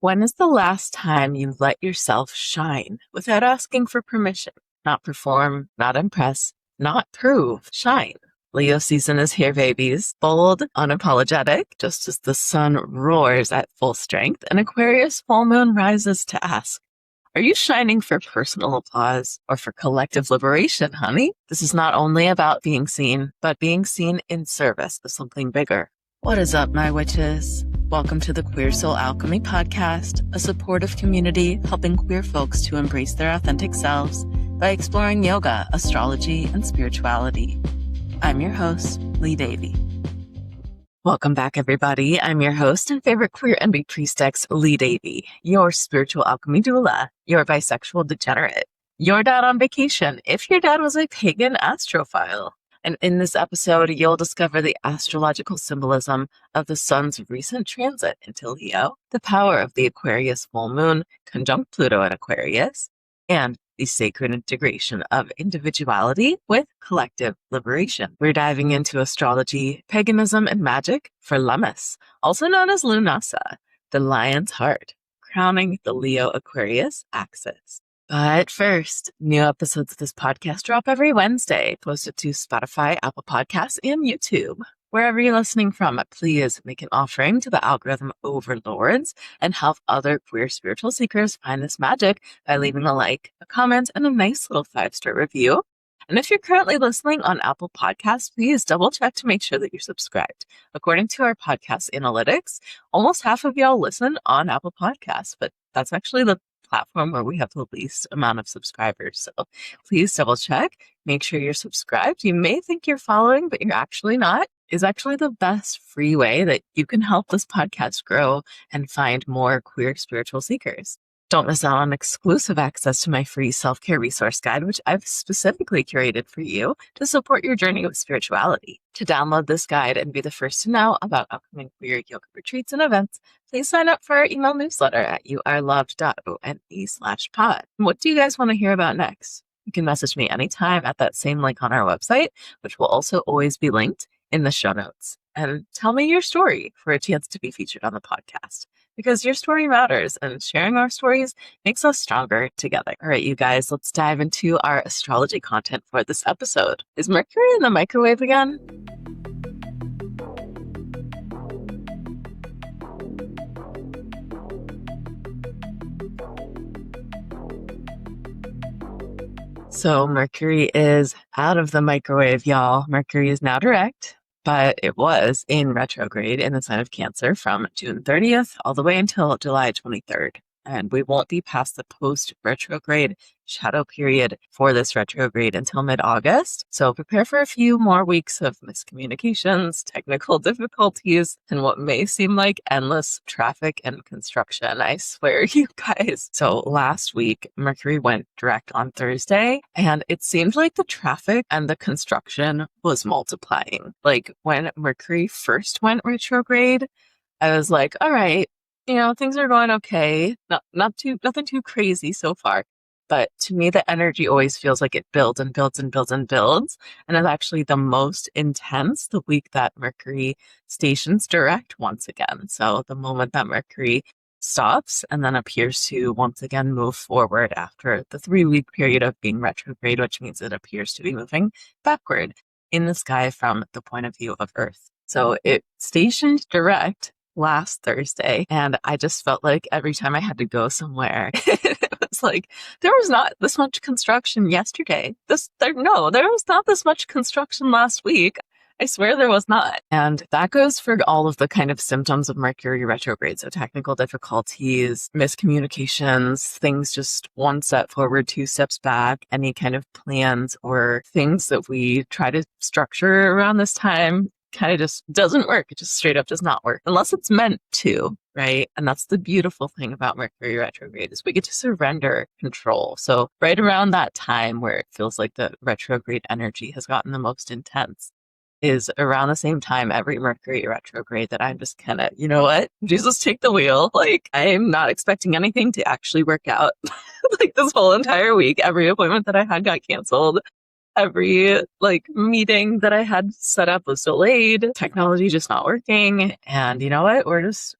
When is the last time you let yourself shine without asking for permission? Not perform, not impress, not prove, shine. Leo season is here, babies. Bold, unapologetic, just as the sun roars at full strength and Aquarius full moon rises to ask, are you shining for personal applause or for collective liberation, honey? This is not only about being seen, but being seen in service of something bigger. What is up, my witches? Welcome to the Queer Soul Alchemy podcast, a supportive community helping queer folks to embrace their authentic selves by exploring yoga, astrology, and spirituality. I'm your host, Lee Davey. Welcome back, everybody. I'm your host and favorite queer envy priestess, Lee Davey, your spiritual alchemy doula, your bisexual degenerate, your dad on vacation if your dad was a pagan astrophile. And in this episode, you'll discover the astrological symbolism of the sun's recent transit into Leo, the power of the Aquarius full moon conjunct Pluto at Aquarius, and the sacred integration of individuality with collective liberation. We're diving into astrology, paganism, and magic for Lammas, also known as Lughnasadh, the lion's heart, crowning the Leo-Aquarius axis. But first, new episodes of this podcast drop every Wednesday, posted to Spotify, Apple Podcasts, and YouTube. Wherever you're listening from, please make an offering to the algorithm overlords and help other queer spiritual seekers find this magic by leaving a like, a comment, and a nice little 5-star review. And if you're currently listening on Apple Podcasts, please double check to make sure that you're subscribed. According to our podcast analytics, almost half of y'all listen on Apple Podcasts, but that's actually the platform where we have the least amount of subscribers. So please double check, make sure you're subscribed. You may think you're following, but you're actually not. Is actually the best free way that you can help this podcast grow and find more queer spiritual seekers. Don't miss out on exclusive access to my free self-care resource guide, which I've specifically curated for you to support your journey with spirituality. To download this guide and be the first to know about upcoming queer yoga retreats and events, please sign up for our email newsletter at youareloved.one/pod. What do you guys want to hear about next? You can message me anytime at that same link on our website, which will also always be linked in the show notes. And tell me your story for a chance to be featured on the podcast, because your story matters and sharing our stories makes us stronger together. All right, you guys, let's dive into our astrology content for this episode. Is Mercury in the microwave again? So Mercury is out of the microwave, y'all. Mercury is now direct, but it was in retrograde in the sign of Cancer from June 30th all the way until July 23rd. And we won't be past the post-retrograde shadow period for this retrograde until mid-August. So prepare for a few more weeks of miscommunications, technical difficulties, and what may seem like endless traffic and construction. I swear, you guys. So last week, Mercury went direct on Thursday, and it seemed like the traffic and the construction was multiplying. Like when Mercury first went retrograde, I was like, all right, things are going okay. Nothing too crazy so far. But to me, the energy always feels like it builds and builds and builds and builds. And it's actually the most intense the week that Mercury stations direct once again. So the moment that Mercury stops and then appears to once again move forward after the 3-week period of being retrograde, which means it appears to be moving backward in the sky from the point of view of Earth. So it stationed direct last Thursday, and I just felt like every time I had to go somewhere, it was like, there was not this much construction yesterday. There was not this much construction last week. I swear there was not. And that goes for all of the kind of symptoms of Mercury retrograde. So technical difficulties, miscommunications, things just one step forward, 2 steps back, any kind of plans or things that we try to structure around this time kind of just doesn't work. It just straight up does not work unless it's meant to, right? And that's the beautiful thing about Mercury retrograde is we get to surrender control. So right around that time where it feels like the retrograde energy has gotten the most intense is around the same time every Mercury retrograde that I'm just kind of, you know what? Jesus, take the wheel. Like, I'm not expecting anything to actually work out. Like this whole entire week, every appointment that I had got canceled. Every meeting that I had set up was delayed. Technology just not working. And you know what? We're just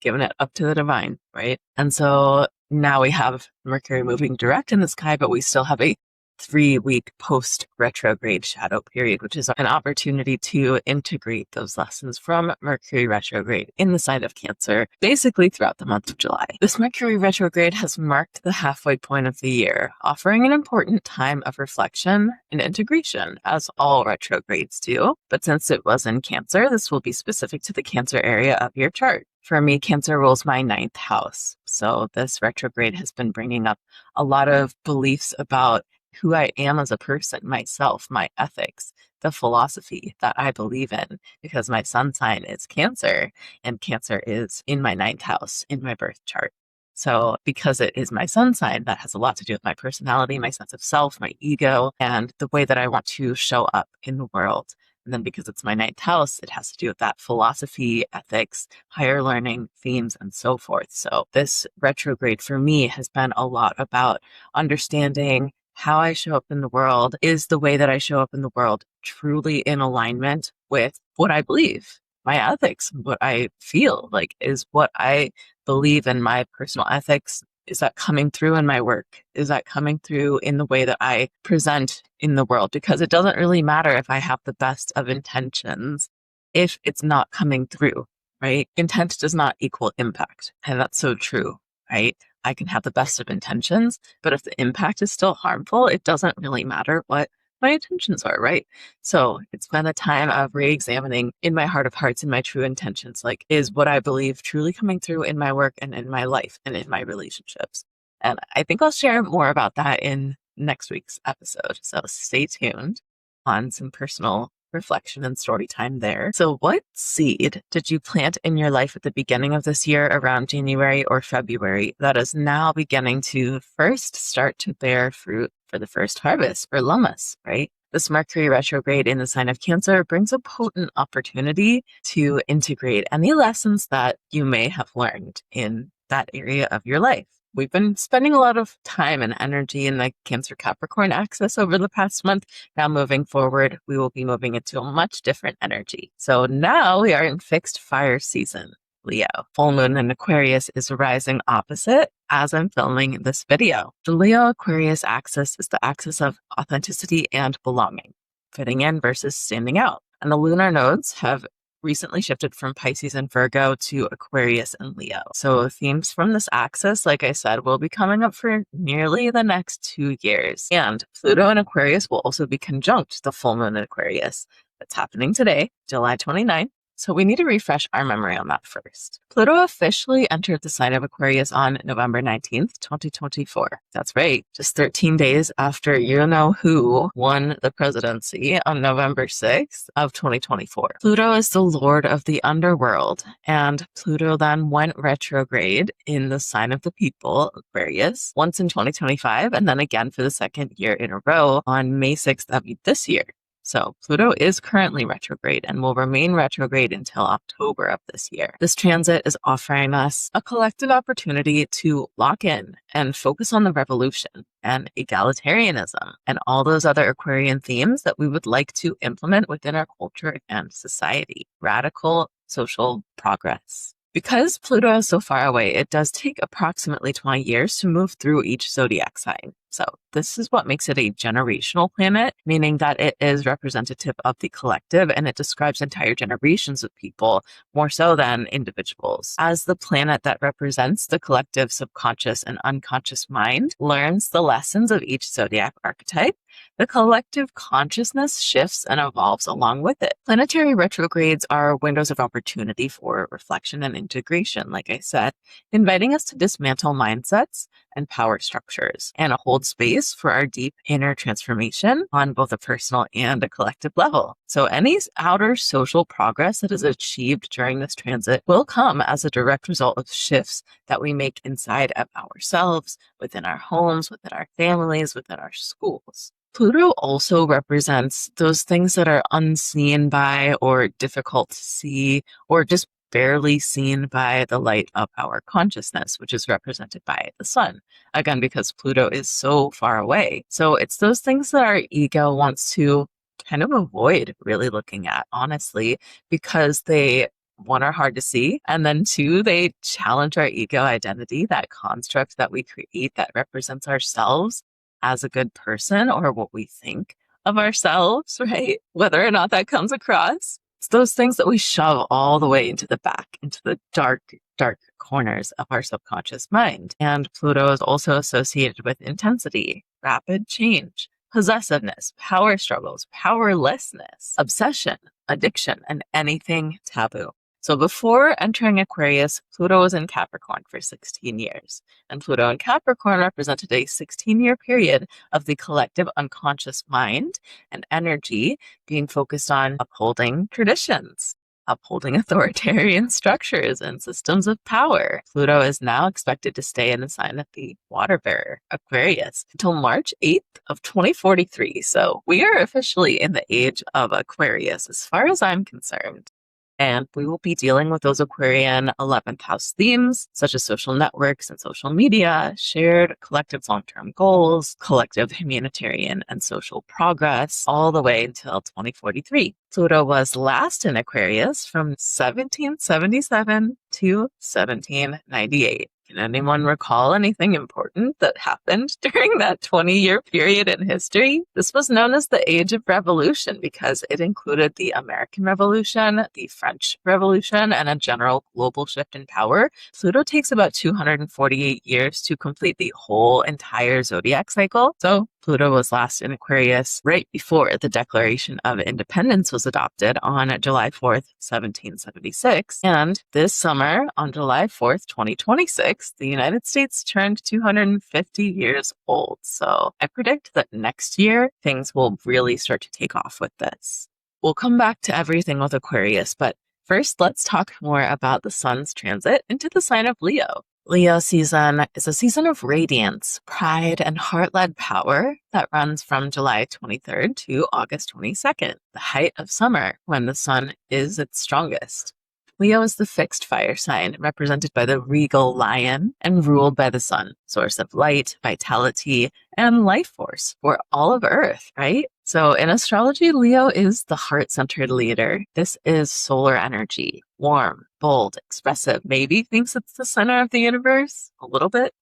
giving it up to the divine, right? And so now we have Mercury moving direct in the sky, but we still have a 3-week post-retrograde shadow period, which is an opportunity to integrate those lessons from Mercury retrograde in the sign of Cancer, basically throughout the month of July. This Mercury retrograde has marked the halfway point of the year, offering an important time of reflection and integration, as all retrogrades do. But since it was in Cancer, this will be specific to the Cancer area of your chart. For me, Cancer rules my 9th house. So this retrograde has been bringing up a lot of beliefs about who I am as a person, myself, my ethics, the philosophy that I believe in, because my sun sign is Cancer, and Cancer is in my 9th house in my birth chart. So because it is my sun sign, that has a lot to do with my personality, my sense of self, my ego, and the way that I want to show up in the world. And then because it's my 9th house, it has to do with that philosophy, ethics, higher learning themes, and so forth. So this retrograde for me has been a lot about understanding how I show up in the world. Is the way that I show up in the world truly in alignment with what I believe, my ethics, what I feel like is what I believe in my personal ethics? Is that coming through in my work? Is that coming through in the way that I present in the world? Because it doesn't really matter if I have the best of intentions if it's not coming through, right? Intent does not equal impact. And that's so true, right? I can have the best of intentions, but if the impact is still harmful, it doesn't really matter what my intentions are, right? So it's been a time of re-examining in my heart of hearts and my true intentions, like, is what I believe truly coming through in my work and in my life and in my relationships? And I think I'll share more about that in next week's episode. So stay tuned on some personal reflection and story time there. So what seed did you plant in your life at the beginning of this year around January or February that is now beginning to first start to bear fruit for the first harvest, or Lammas, right? This Mercury retrograde in the sign of Cancer brings a potent opportunity to integrate any lessons that you may have learned in that area of your life. We've been spending a lot of time and energy in the Cancer Capricorn axis over the past month. Now moving forward, we will be moving into a much different energy. So now we are in fixed fire season, Leo. Full moon in Aquarius is rising opposite as I'm filming this video. The Leo Aquarius axis is the axis of authenticity and belonging, fitting in versus standing out. And the lunar nodes have recently shifted from Pisces and Virgo to Aquarius and Leo. So themes from this axis, like I said, will be coming up for nearly the next 2 years. And Pluto in Aquarius will also be conjunct the full moon in Aquarius. That's happening today, July 29th. So we need to refresh our memory on that first. Pluto officially entered the sign of Aquarius on November 19th, 2024. That's right, just 13 days after you-know-who won the presidency on November 6th of 2024. Pluto is the lord of the underworld, and Pluto then went retrograde in the sign of the people, Aquarius, once in 2025, and then again for the second year in a row on May 6th of this year. So Pluto is currently retrograde and will remain retrograde until October of this year. This transit is offering us a collective opportunity to lock in and focus on the revolution and egalitarianism and all those other Aquarian themes that we would like to implement within our culture and society. Radical social progress. Because Pluto is so far away, it does take approximately 20 years to move through each zodiac sign. So this is what makes it a generational planet, meaning that it is representative of the collective and it describes entire generations of people more so than individuals. As the planet that represents the collective subconscious and unconscious mind learns the lessons of each zodiac archetype, the collective consciousness shifts and evolves along with it. Planetary retrogrades are windows of opportunity for reflection and integration, like I said, inviting us to dismantle mindsets and power structures and hold space for our deep inner transformation on both a personal and a collective level. So any outer social progress that is achieved during this transit will come as a direct result of shifts that we make inside of ourselves, within our homes, within our families, within our schools. Pluto also represents those things that are unseen by or difficult to see or just barely seen by the light of our consciousness, which is represented by the sun. Again, because Pluto is so far away. So it's those things that our ego wants to kind of avoid really looking at, honestly, because they one, are hard to see. And then two, they challenge our ego identity, that construct that we create that represents ourselves as a good person, or what we think of ourselves, right? Whether or not that comes across. It's those things that we shove all the way into the back, into the dark, dark corners of our subconscious mind. And Pluto is also associated with intensity, rapid change, possessiveness, power struggles, powerlessness, obsession, addiction, and anything taboo. So before entering Aquarius, Pluto was in Capricorn for 16 years. And Pluto in Capricorn represented a 16-year period of the collective unconscious mind and energy being focused on upholding traditions, upholding authoritarian structures and systems of power. Pluto is now expected to stay in the sign of the water bearer, Aquarius, until March 8th of 2043. So we are officially in the age of Aquarius as far as I'm concerned. And we will be dealing with those Aquarian 11th house themes, such as social networks and social media, shared collective long-term goals, collective humanitarian and social progress, all the way until 2043. Pluto was last in Aquarius from 1777 to 1798. Can anyone recall anything important that happened during that 20-year period in history? This was known as the Age of Revolution because it included the American Revolution, the French Revolution, and a general global shift in power. Pluto takes about 248 years to complete the whole entire zodiac cycle. So Pluto was last in Aquarius right before the Declaration of Independence was adopted on July 4th, 1776. And this summer, on July 4th, 2026, the United States turned 250 years old. So I predict that next year, things will really start to take off with this. We'll come back to everything with Aquarius, but first, let's talk more about the sun's transit into the sign of Leo. Leo season is a season of radiance, pride, and heart-led power that runs from July 23rd to August 22nd, the height of summer, when the sun is its strongest. Leo is the fixed fire sign, represented by the regal lion and ruled by the sun, source of light, vitality, and life force for all of Earth, right? So in astrology, Leo is the heart-centered leader. This is solar energy, warm, bold, expressive, maybe thinks it's the center of the universe, a little bit.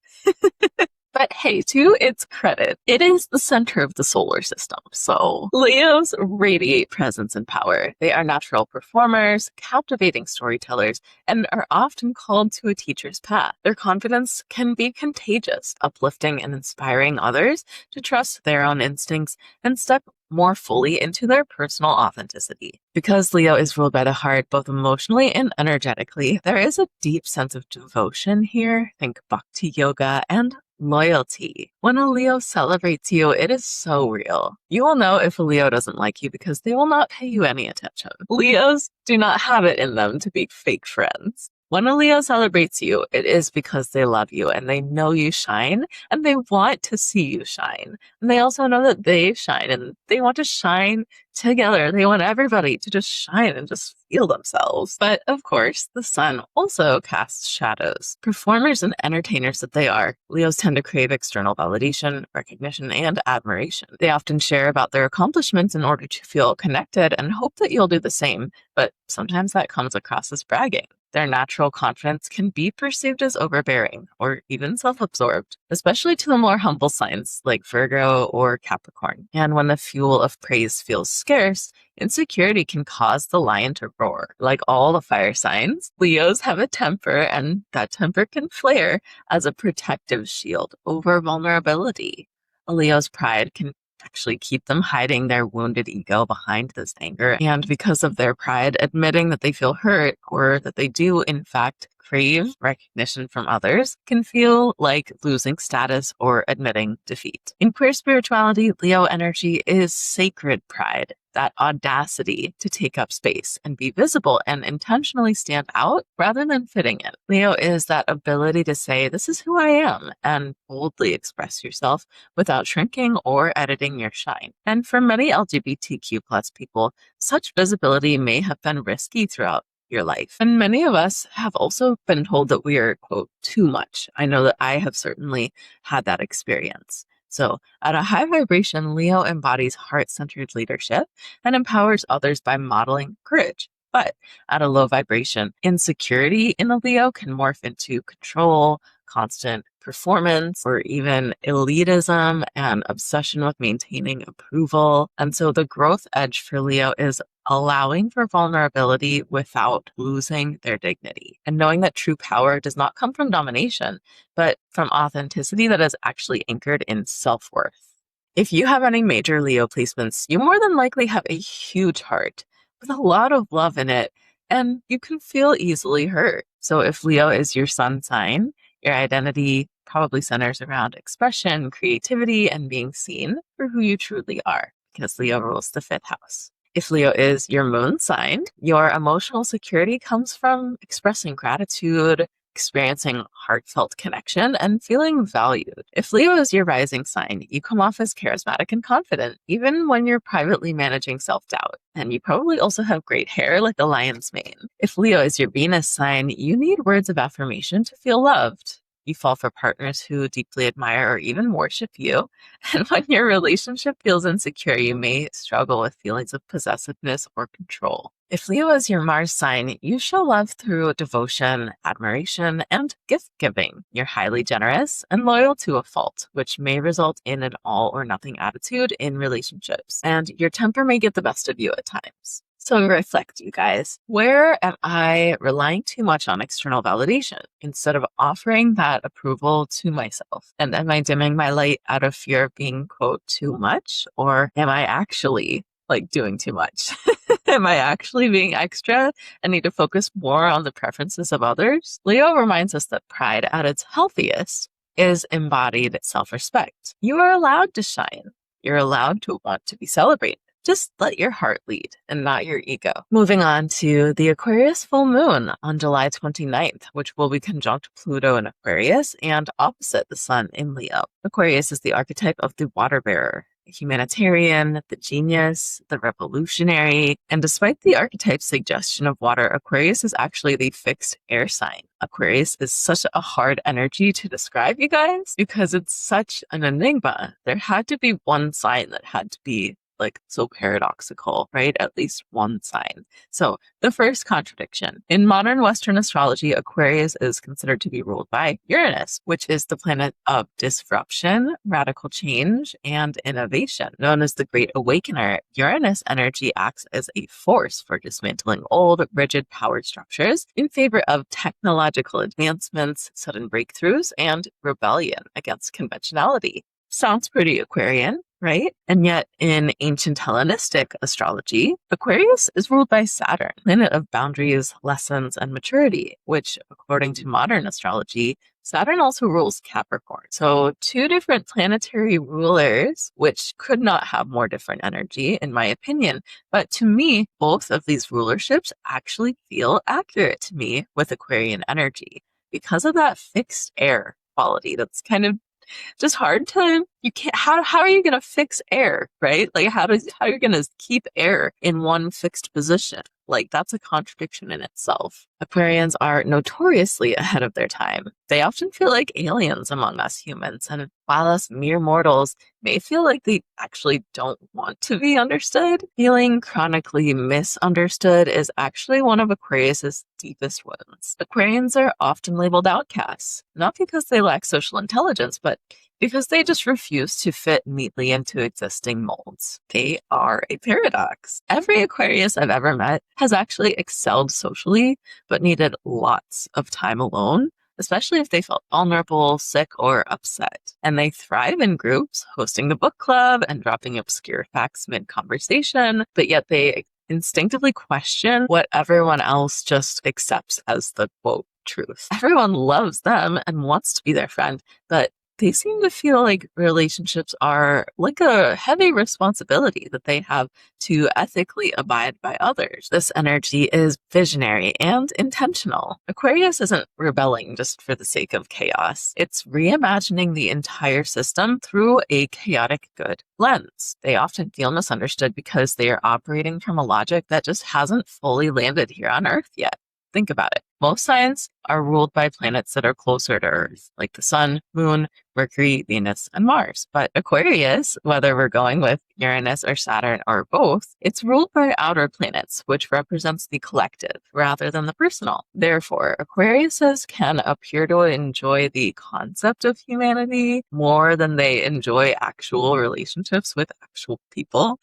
But hey, to its credit, it is the center of the solar system. So Leos radiate presence and power. They are natural performers, captivating storytellers, and are often called to a teacher's path. Their confidence can be contagious, uplifting and inspiring others to trust their own instincts and step more fully into their personal authenticity. Because Leo is ruled by the heart, both emotionally and energetically, there is a deep sense of devotion here. Think bhakti yoga and loyalty. When a Leo celebrates you, it is so real. You will know if a Leo doesn't like you because they will not pay you any attention. Leos do not have it in them to be fake friends. When a Leo celebrates you, it is because they love you and they know you shine and they want to see you shine. And they also know that they shine and they want to shine together. They want everybody to just shine and just feel themselves. But of course, the sun also casts shadows. Performers and entertainers that they are, Leos tend to crave external validation, recognition, and admiration. They often share about their accomplishments in order to feel connected and hope that you'll do the same. But sometimes that comes across as bragging. Their natural confidence can be perceived as overbearing or even self-absorbed, especially to the more humble signs like Virgo or Capricorn. And when the fuel of praise feels scarce, insecurity can cause the lion to roar. Like all the fire signs, Leos have a temper, and that temper can flare as a protective shield over vulnerability. A Leo's pride can actually keep them hiding their wounded ego behind this anger. And because of their pride, admitting that they feel hurt or that they do, in fact, crave recognition from others can feel like losing status or admitting defeat. In queer spirituality, Leo energy is sacred pride, that audacity to take up space and be visible and intentionally stand out rather than fitting in. Leo is that ability to say, this is who I am, and boldly express yourself without shrinking or editing your shine. And for many LGBTQ plus people, such visibility may have been risky throughout your life. And many of us have also been told that we are, quote, too much. I know that I have certainly had that experience. So at a high vibration, Leo embodies heart-centered leadership and empowers others by modeling courage, but at a low vibration. Insecurity in a Leo can morph into control, constant performance, or even elitism and obsession with maintaining approval. And so the growth edge for Leo is allowing for vulnerability without losing their dignity, and knowing that true power does not come from domination, but from authenticity that is actually anchored in self-worth. If you have any major Leo placements, you more than likely have a huge heart with a lot of love in it, and you can feel easily hurt. So if Leo is your sun sign, your identity probably centers around expression, creativity, and being seen for who you truly are, because Leo rules the 5th house. If Leo is your moon sign, your emotional security comes from expressing gratitude, experiencing heartfelt connection, and feeling valued. If Leo is your rising sign, you come off as charismatic and confident, even when you're privately managing self-doubt. And you probably also have great hair like a lion's mane. If Leo is your Venus sign, you need words of affirmation to feel loved. You fall for partners who deeply admire or even worship you. And when your relationship feels insecure, you may struggle with feelings of possessiveness or control. If Leo is your Mars sign, you show love through devotion, admiration, and gift giving. You're highly generous and loyal to a fault, which may result in an all or nothing attitude in relationships. And your temper may get the best of you at times. So reflect, you guys. Where am I relying too much on external validation instead of offering that approval to myself? And am I dimming my light out of fear of being, quote, too much? Or am I actually doing too much? Am I actually being extra and need to focus more on the preferences of others? Leo reminds us that pride at its healthiest is embodied self-respect. You are allowed to shine. You're allowed to want to be celebrated. Just let your heart lead and not your ego. Moving on to the Aquarius full moon on July 29th, which will be conjunct Pluto in Aquarius and opposite the sun in Leo. Aquarius is the archetype of the water bearer, the humanitarian, the genius, the revolutionary. And despite the archetype's suggestion of water, Aquarius is actually the fixed air sign. Aquarius is such a hard energy to describe, you guys, because it's such an enigma. There had to be one sign that had to be so paradoxical, right? At least one sign. So the first contradiction. In modern Western astrology, Aquarius is considered to be ruled by Uranus, which is the planet of disruption, radical change, and innovation. Known as the Great Awakener, Uranus energy acts as a force for dismantling old, rigid power structures in favor of technological advancements, sudden breakthroughs, and rebellion against conventionality. Sounds pretty Aquarian, right? And yet in ancient Hellenistic astrology, Aquarius is ruled by Saturn, planet of boundaries, lessons, and maturity, which according to modern astrology, Saturn also rules Capricorn. So 2 different planetary rulers, which could not have more different energy in my opinion. But to me, both of these rulerships actually feel accurate to me with Aquarian energy because of that fixed air quality that's kind of just hard to, you can't, how are you going to fix air, right? How are you going to keep air in one fixed position? That's a contradiction in itself. Aquarians are notoriously ahead of their time. They often feel like aliens among us humans, and while us mere mortals may feel like they actually don't want to be understood, feeling chronically misunderstood is actually one of Aquarius's deepest wounds. Aquarians are often labeled outcasts, not because they lack social intelligence, but because they just refuse to fit neatly into existing molds. They are a paradox. Every Aquarius I've ever met has actually excelled socially, but needed lots of time alone, especially if they felt vulnerable, sick, or upset. And they thrive in groups, hosting the book club and dropping obscure facts mid-conversation, but yet they instinctively question what everyone else just accepts as the quote truth. Everyone loves them and wants to be their friend, but they seem to feel like relationships are like a heavy responsibility that they have to ethically abide by others. This energy is visionary and intentional. Aquarius isn't rebelling just for the sake of chaos. It's reimagining the entire system through a chaotic good lens. They often feel misunderstood because they are operating from a logic that just hasn't fully landed here on Earth yet. Think about it. Most signs are ruled by planets that are closer to Earth, like the Sun, Moon, Mercury, Venus, and Mars. But Aquarius, whether we're going with Uranus or Saturn or both, it's ruled by outer planets, which represents the collective rather than the personal. Therefore, Aquariuses can appear to enjoy the concept of humanity more than they enjoy actual relationships with actual people.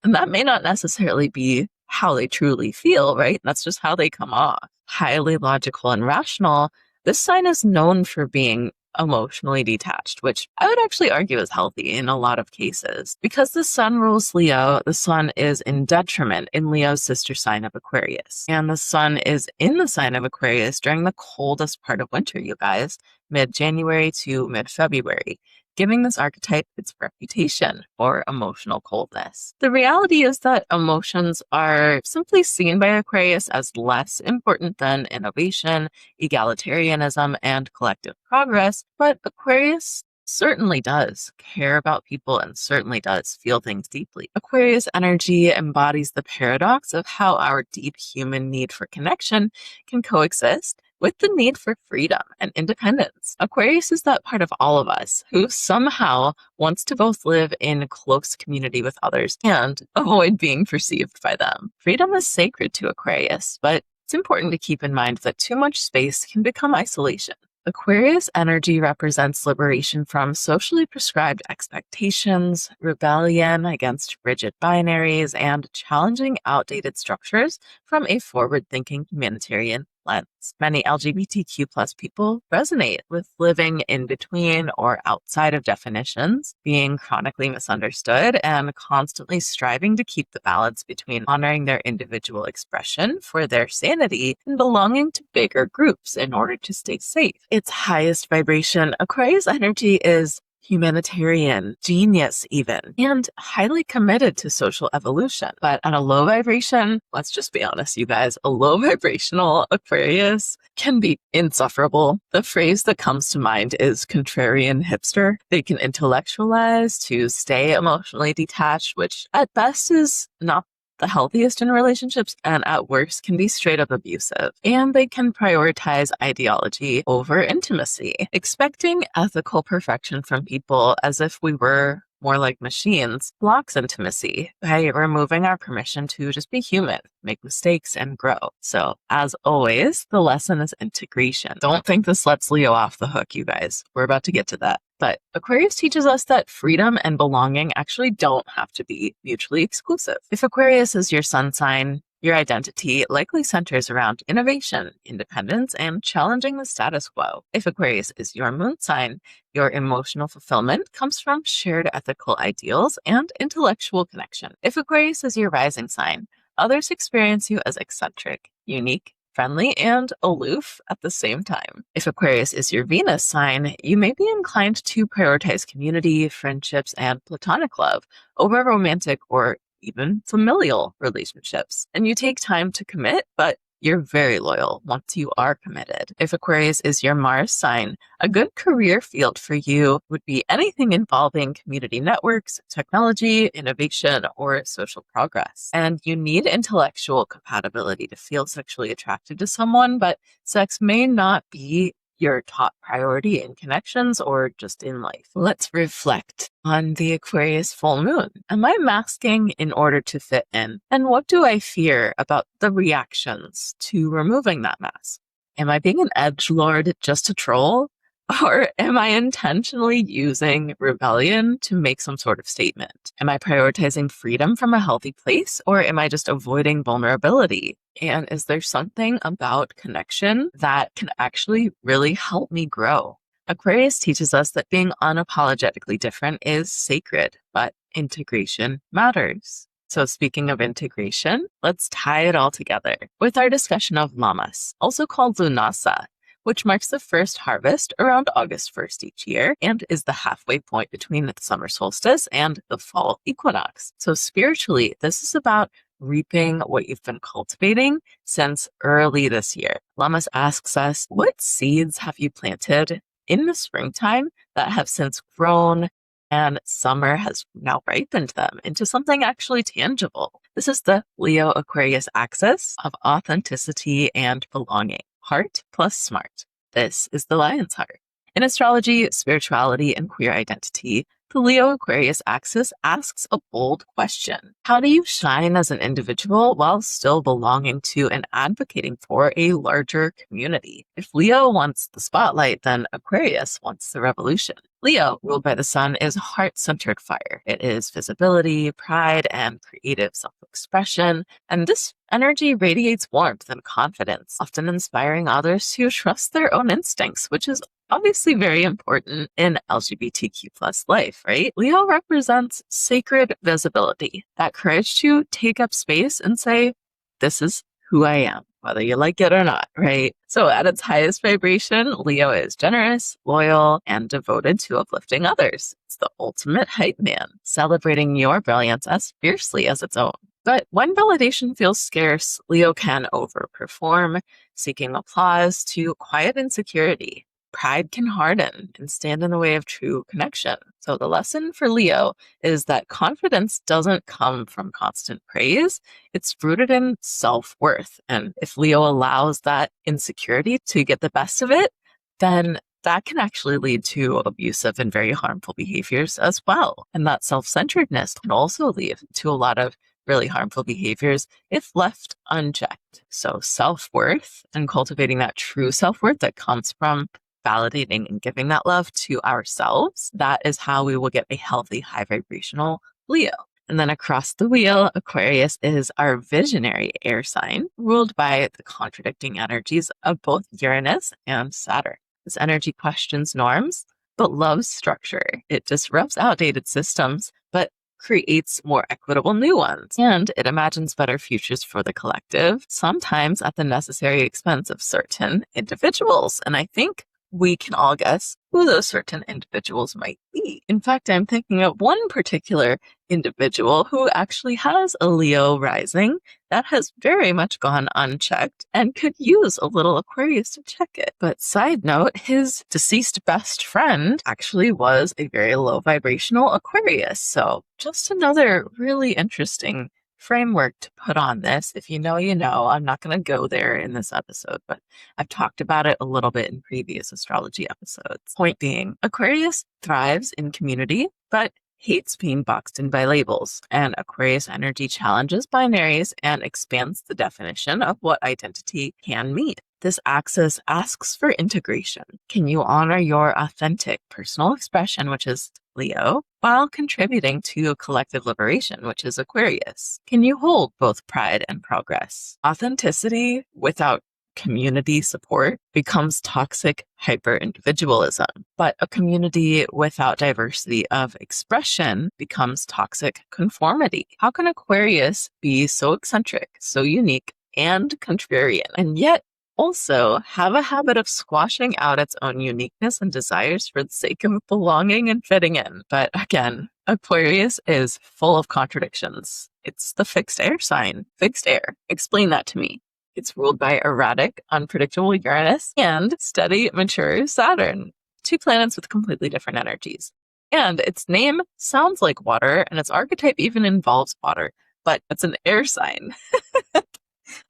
And that may not necessarily be how they truly feel, right? That's just how they come off. Highly logical and rational, this sign is known for being emotionally detached, which I would actually argue is healthy in a lot of cases. Because the sun rules Leo, the sun is in detriment in Leo's sister sign of Aquarius. And the sun is in the sign of Aquarius during the coldest part of winter, you guys, mid-January to mid-February, giving this archetype its reputation for emotional coldness. The reality is that emotions are simply seen by Aquarius as less important than innovation, egalitarianism, and collective progress, but Aquarius certainly does care about people and certainly does feel things deeply. Aquarius energy embodies the paradox of how our deep human need for connection can coexist with the need for freedom and independence. Aquarius is that part of all of us who somehow wants to both live in close community with others and avoid being perceived by them. Freedom is sacred to Aquarius, but it's important to keep in mind that too much space can become isolation. Aquarius energy represents liberation from socially prescribed expectations, rebellion against rigid binaries, and challenging outdated structures from a forward-thinking humanitarian lens. Many LGBTQ plus people resonate with living in between or outside of definitions, being chronically misunderstood, and constantly striving to keep the balance between honoring their individual expression for their sanity and belonging to bigger groups in order to stay safe. Its highest vibration, Aquarius energy is humanitarian, genius even, and highly committed to social evolution. But at a low vibration, let's just be honest, you guys, a low vibrational Aquarius can be insufferable. The phrase that comes to mind is contrarian hipster. They can intellectualize to stay emotionally detached, which at best is not the healthiest in relationships, and at worst can be straight up abusive. And they can prioritize ideology over intimacy, expecting ethical perfection from people as if we were more like machines, blocks intimacy by removing our permission to just be human, make mistakes, and grow. So, as always, the lesson is integration. Don't think this lets Leo off the hook, you guys. We're about to get to that. But Aquarius teaches us that freedom and belonging actually don't have to be mutually exclusive. If Aquarius is your sun sign, your identity likely centers around innovation, independence, and challenging the status quo. If Aquarius is your moon sign, your emotional fulfillment comes from shared ethical ideals and intellectual connection. If Aquarius is your rising sign, others experience you as eccentric, unique, friendly, and aloof at the same time. If Aquarius is your Venus sign, you may be inclined to prioritize community, friendships, and platonic love over romantic or even familial relationships. And you take time to commit, but you're very loyal once you are committed. If Aquarius is your Mars sign, a good career field for you would be anything involving community networks, technology, innovation, or social progress. And you need intellectual compatibility to feel sexually attracted to someone, but sex may not be your top priority in connections or just in life. Let's reflect on the Aquarius full moon. Am I masking in order to fit in? And what do I fear about the reactions to removing that mask? Am I being an edgelord just to troll? Or am I intentionally using rebellion to make some sort of statement? Am I prioritizing freedom from a healthy place, or am I just avoiding vulnerability? And is there something about connection that can actually really help me grow? Aquarius teaches us that being unapologetically different is sacred, but integration matters. So speaking of integration, let's tie it all together with our discussion of Lammas, also called Lughnasadh, which marks the first harvest around August 1st each year and is the halfway point between the summer solstice and the fall equinox. So spiritually, this is about reaping what you've been cultivating since early this year. Lammas asks us, what seeds have you planted in the springtime that have since grown, and summer has now ripened them into something actually tangible. This is the Leo Aquarius axis of authenticity and belonging. Heart plus smart. This is the lion's heart. In astrology, spirituality, and queer identity, the Leo Aquarius axis asks a bold question. How do you shine as an individual while still belonging to and advocating for a larger community? If Leo wants the spotlight, then Aquarius wants the revolution. Leo, ruled by the sun, is heart-centered fire. It is visibility, pride, and creative self-expression. And this energy radiates warmth and confidence, often inspiring others to trust their own instincts, which is obviously very important in LGBTQ plus life, right? Leo represents sacred visibility, that courage to take up space and say, this is who I am, whether you like it or not, right? So at its highest vibration, Leo is generous, loyal, and devoted to uplifting others. It's the ultimate hype man, celebrating your brilliance as fiercely as its own. But when validation feels scarce, Leo can overperform, seeking applause to quiet insecurity. Pride can harden and stand in the way of true connection. So the lesson for Leo is that confidence doesn't come from constant praise. It's rooted in self-worth. And if Leo allows that insecurity to get the best of it, then that can actually lead to abusive and very harmful behaviors as well. And that self-centeredness can also lead to a lot of really harmful behaviors if left unchecked. So self-worth and cultivating that true self-worth that comes from validating and giving that love to ourselves, that is how we will get a healthy, high vibrational Leo. And then across the wheel, Aquarius is our visionary air sign, ruled by the contradicting energies of both Uranus and Saturn. This energy questions norms, but loves structure. It disrupts outdated systems, but creates more equitable new ones. And it imagines better futures for the collective, sometimes at the necessary expense of certain individuals. And I think we can all guess who those certain individuals might be. In fact, I'm thinking of one particular individual who actually has a Leo rising that has very much gone unchecked and could use a little Aquarius to check it. But side note, his deceased best friend actually was a very low vibrational Aquarius. So just another really interesting framework to put on this. If you know, you know. I'm not going to go there in this episode, but I've talked about it a little bit in previous astrology episodes. Point being, Aquarius thrives in community, but hates being boxed in by labels. And Aquarius energy challenges binaries and expands the definition of what identity can mean. This axis asks for integration. Can you honor your authentic personal expression, which is Leo, while contributing to collective liberation, which is Aquarius? Can you hold both pride and progress? Authenticity without community support becomes toxic hyper-individualism, but a community without diversity of expression becomes toxic conformity. How can Aquarius be so eccentric, so unique, and contrarian, and yet also have a habit of squashing out its own uniqueness and desires for the sake of belonging and fitting in? But again, Aquarius is full of contradictions. It's the fixed air sign. Fixed air. Explain that to me. It's ruled by erratic, unpredictable Uranus and steady, mature Saturn, two planets with completely different energies. And its name sounds like water, and its archetype even involves water, but it's an air sign.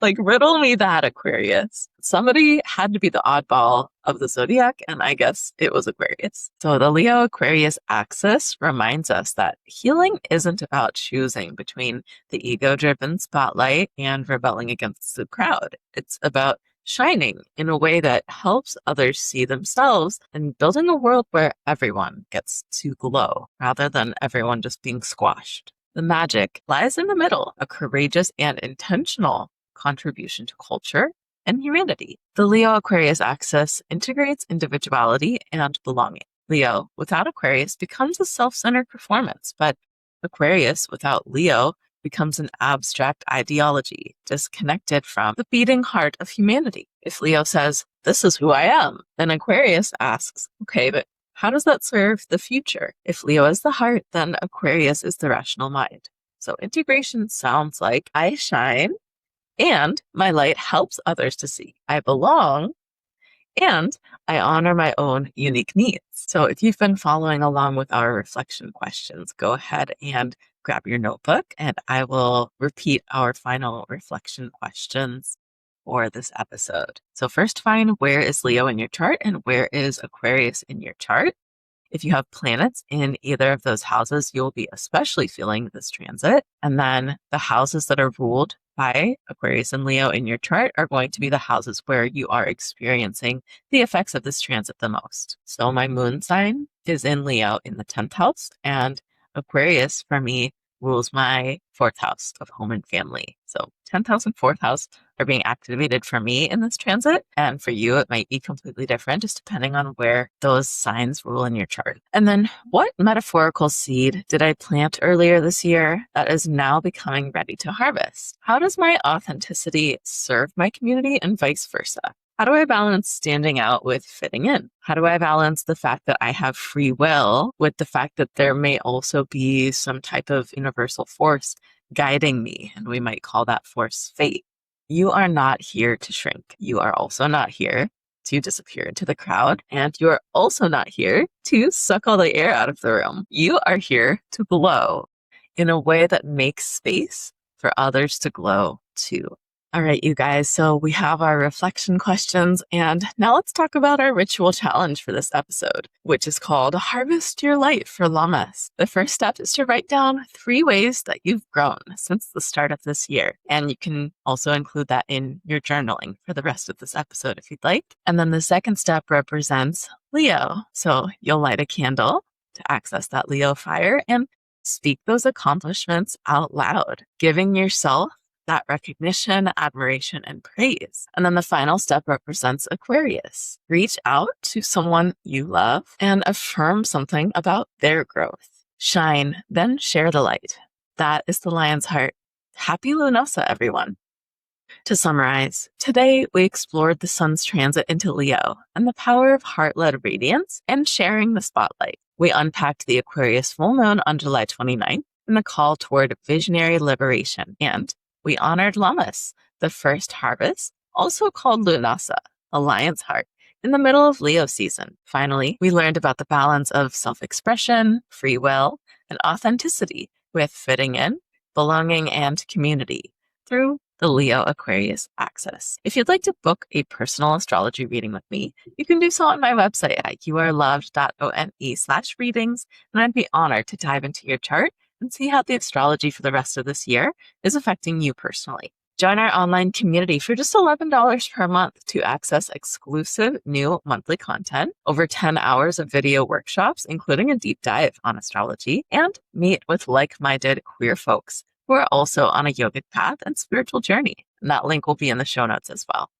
Like, riddle me that, Aquarius. Somebody had to be the oddball of the zodiac, and I guess it was Aquarius. So the Leo-Aquarius axis reminds us that healing isn't about choosing between the ego-driven spotlight and rebelling against the crowd. It's about shining in a way that helps others see themselves and building a world where everyone gets to glow rather than everyone just being squashed. The magic lies in the middle, a courageous and intentional contribution to culture and humanity. The Leo-Aquarius axis integrates individuality and belonging. Leo without Aquarius becomes a self-centered performance, but Aquarius without Leo becomes an abstract ideology, disconnected from the beating heart of humanity. If Leo says, "This is who I am," then Aquarius asks, okay, but how does that serve the future? If Leo is the heart, then Aquarius is the rational mind. So integration sounds like I shine, and my light helps others to see I belong, And I honor my own unique needs. So if you've been following along with our reflection questions, go ahead and grab your notebook and I will repeat our final reflection questions for this episode. So first, find where is Leo in your chart and where is Aquarius in your chart. If you have planets in either of those houses, you'll be especially feeling this transit. And then the houses that are ruled by Aquarius and Leo in your chart are going to be the houses where you are experiencing the effects of this transit the most. So my moon sign is in Leo in the 10th house, and Aquarius for me rules my 4th house of home and family. So 10th house and 4th house are being activated for me in this transit. And for you, it might be completely different, just depending on where those signs rule in your chart. And then what metaphorical seed did I plant earlier this year that is now becoming ready to harvest? How does my authenticity serve my community and vice versa? How do I balance standing out with fitting in? How do I balance the fact that I have free will with the fact that there may also be some type of universal force guiding me? And we might call that force fate. You are not here to shrink. You are also not here to disappear into the crowd. And you are also not here to suck all the air out of the room. You are here to glow in a way that makes space for others to glow too. All right, you guys, so we have our reflection questions, and now let's talk about our ritual challenge for this episode, which is called Harvest Your Light for Lammas. The first step is to write down 3 ways that you've grown since the start of this year, and you can also include that in your journaling for the rest of this episode if you'd like. And then the second step represents Leo, so you'll light a candle to access that Leo fire and speak those accomplishments out loud, giving yourself that recognition, admiration, and praise. And then the final step represents Aquarius. Reach out to someone you love and affirm something about their growth. Shine, then share the light. That is the lion's heart. Happy Lughnasadh, everyone. To summarize, today we explored the sun's transit into Leo and the power of heart-led radiance and sharing the spotlight. We unpacked the Aquarius full moon on July 29th and the call toward visionary liberation, and we honored Lammas, the first harvest, also called Lughnasadh, a lion's heart, in the middle of Leo season. Finally, we learned about the balance of self-expression, free will, and authenticity with fitting in, belonging, and community through the Leo-Aquarius axis. If you'd like to book a personal astrology reading with me, you can do so on my website at youareloved.one/readings, and I'd be honored to dive into your chart and see how the astrology for the rest of this year is affecting you personally. Join our online community for just $11 per month to access exclusive new monthly content, over 10 hours of video workshops, including a deep dive on astrology, and meet with like-minded queer folks who are also on a yogic path and spiritual journey. And that link will be in the show notes as well.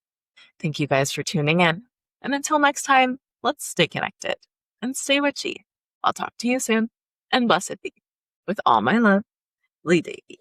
Thank you guys for tuning in. And until next time, let's stay connected and stay witchy. I'll talk to you soon, and blessed be. With all my love, Lee Davy.